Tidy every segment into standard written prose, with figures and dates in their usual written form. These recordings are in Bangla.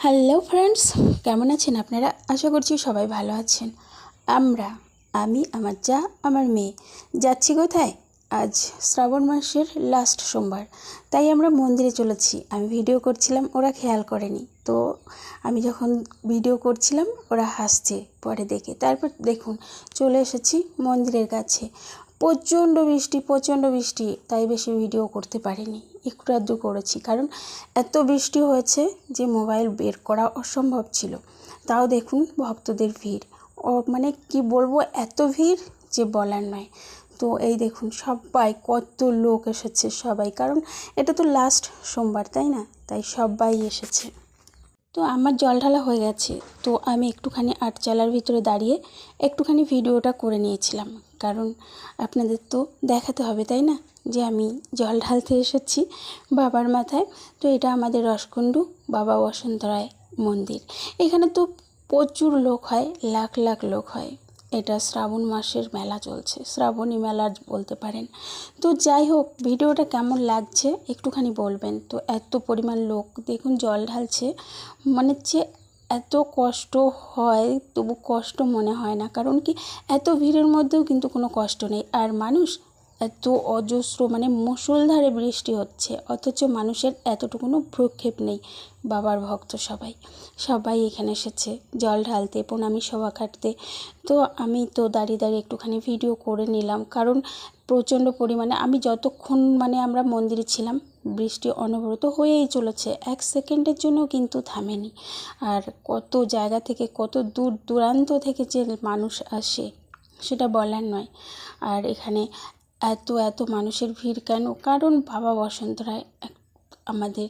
হ্যালো ফ্রেন্ডস, কেমন আছেন আপনারা? আশা করছি সবাই ভালো আছেন। আমি আমার যা আমার মেয়ে যাচ্ছি কোথায়? আজ শ্রাবণ মাসের লাস্ট সোমবার, তাই আমরা মন্দিরে চলেছি। আমি ভিডিও করছিলাম, ওরা খেয়াল করেনি। তো আমি যখন ভিডিও করছিলাম ওরা হাসছে পরে দেখে। তারপর দেখুন চলে এসেছি মন্দিরের কাছে। প্রচণ্ড বৃষ্টি, তাই বেশি ভিডিও করতে পারিনি, একটু আধটু করেছি। কারণ এত বৃষ্টি হয়েছে যে মোবাইল বের করা অসম্ভব ছিল। তাও দেখুন ভক্তদের ভিড়, মানে কি বলবো, এত ভিড় যে বলার নয়। তো এই দেখুন সবাই, কত লোক এসেছে সবাই, কারণ এটা তো লাস্ট সোমবার, তাই না? তাই সবাই এসেছে। তো আমার জল ঢালা হয়ে গেছে, তো আমি একটুখানি আটচালার ভিতরে দাঁড়িয়ে একটুখানি ভিডিওটা করে নিয়েছিলাম। কারণ আপনাদের তো দেখাতে হবে, তাই না, যে আমি জল ঢালতে এসেছি বাবার মাথায়। তো এটা আমাদের রসকুণ্ডু বাবা বসন্ত রায় মন্দির। এখানে তো প্রচুর লোক হয়, লাখ লাখ লোক হয়। এটা শ্রাবণ মাসের মেলা চলছে, শ্রাবণী মেলা বলতে পারেন। তো যাই হোক, ভিডিওটা কেমন লাগছে একটুখানি বলবেন। তো এত পরিমাণ লোক দেখুন জল ঢালছে, মনে হচ্ছে এত কষ্ট হয় তবু কষ্ট মনে হয় না। কারণ কি, এত ভিড়ের মধ্যেও কিন্তু কোনো কষ্ট নেই। আর মানুষ এত অজস্র, মানে মুষলধারে বৃষ্টি হচ্ছে, অথচ মানুষের এতটুকুনো ভ্রুক্ষেপ নেই। বাবার ভক্ত সবাই এখানে এসেছে জল ঢালতে, প্রণামী সভা কাটতে। তো আমি তো দাঁড়িয়ে দাঁড়িয়ে একটুখানি ভিডিও করে নিলাম। কারণ প্রচণ্ড পরিমাণে আমি যতক্ষণ আমরা মন্দিরে ছিলাম বৃষ্টি অনবরত হয়েই চলেছে, এক সেকেন্ডের জন্য কিন্তু থামেনি। আর কত জায়গা থেকে, কত দূর দূরান্ত থেকে যে মানুষ আসে সেটা বলার নয়। আর এখানে এত মানুষের ভিড় কেন? কারণ বাবা বসন্ত রায় আমাদের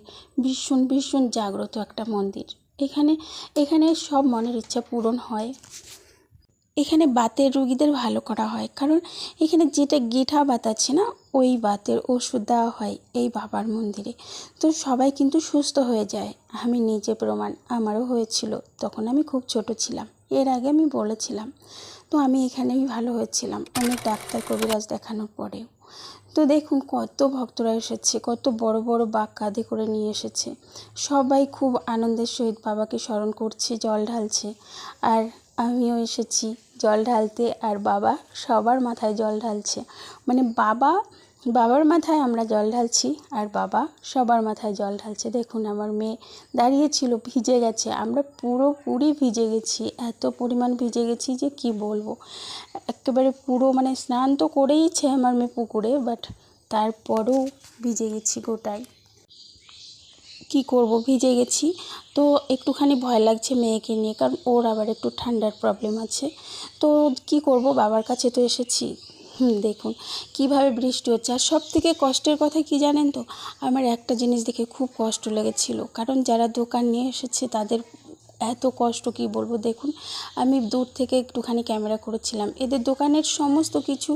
ভীষণ জাগ্রত একটা মন্দির। এখানে সব মনের ইচ্ছা পূরণ হয়। এখানে বাতের রুগীদের ভালো করা হয়, কারণ এখানে যেটা গেঁঠা বাত আছে না, ওই বাতের ওষুধ দেওয়া হয় এই বাবার মন্দিরে। তো সবাই কিন্তু সুস্থ হয়ে যায়। আমি নিজে প্রমাণ, আমারও হয়েছিল, তখন আমি খুব ছোট ছিলাম। এর আগে আমি বলেছিলাম। তো আমি এখানেই ভালো হয়েছিলাম অনেক ডাক্তার কবিরাজ দেখানোর পরেও। তো দেখুন কত ভক্তরা এসেছে, কত বড় বড় বাঁক কাঁধে করে নিয়ে এসেছে। সবাই খুব আনন্দের সহিত বাবাকে স্মরণ করছে, জল ঢালছে। আর আমিও এসেছি জল ঢালতে, আর বাবা সবার মাথায় জল ঢালছে। মানে বাবার মাথায় আমরা জল ঢালছি, আর বাবা সবার মাথায় জল ঢালছে। দেখুন আমার মেয়ে দাঁড়িয়েছিল, ভিজে গেছে, আমরা পুরোপুরি ভিজে গেছি, এত পরিমাণ ভিজে গেছি যে কি বলবো। একেবারে পুরো, স্নান তো করেইছে আমার মেয়ে পুকুরে, বাট তারপরেও ভিজে গেছি গোটাই। কি করব, ভিজে গেছি। তো একটুখানি ভয় লাগছে মেয়েকে নিয়ে, কারণ ওর আবার একটু ঠান্ডার প্রবলেম আছে। তো কি করব, বাবার কাছে তো এসেছি। দেখুন কিভাবে বৃষ্টি হচ্ছে। আর সবথেকে কষ্টের কথা কি জানেন তো, আমার একটা জিনিস দেখে খুব কষ্ট লেগেছিল। কারণ যারা দোকান নিয়ে এসেছে তাদের এত কষ্ট কি বলবো। দেখুন আমি দূর থেকে একটুখানি ক্যামেরা করেছিলাম, এদের দোকানের সমস্ত কিছু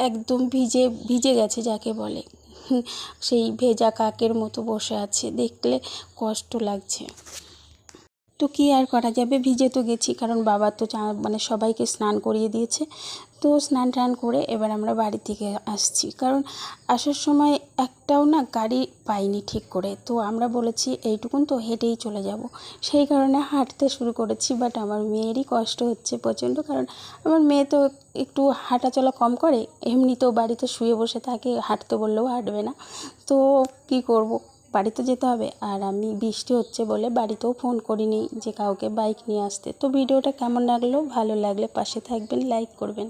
একদম ভিজে গেছে যাকে বলে। সেই ভেজা কাকের মতো বসে আছে, দেখলে কষ্ট লাগছে। তো কি আর করা যাবে, ভিজে তো গেছি। কারণ বাবা তো সবাইকে স্নান করিয়ে দিয়েছে। তো স্নান টান করে এবার আমরা বাড়ি থেকে আসছি। কারণ আসার সময় একটাও না গাড়ি পাইনি ঠিক করে। তো আমরা বলেছি এইটুকুন তো হেঁটেই চলে যাব, সেই কারণে হাঁটতে শুরু করেছি। বাট আমার মেয়েরই কষ্ট হচ্ছে প্রচণ্ড, কারণ আমার মেয়ে তো একটু হাঁটা চলা কম করে, এমনিতেও বাড়িতে শুয়ে বসে থাকে, হাঁটতে বললেও হাঁটবে না। তো কি করব, বাড়িতে যেতে হবে। আর আমি বৃষ্টি হচ্ছে বলে বাড়িতেও ফোন করিনি যে কাউকে বাইক নিয়ে আসতে। তো ভিডিওটা কেমন লাগলো, ভালো লাগলে পাশে থাকবেন, লাইক করবেন।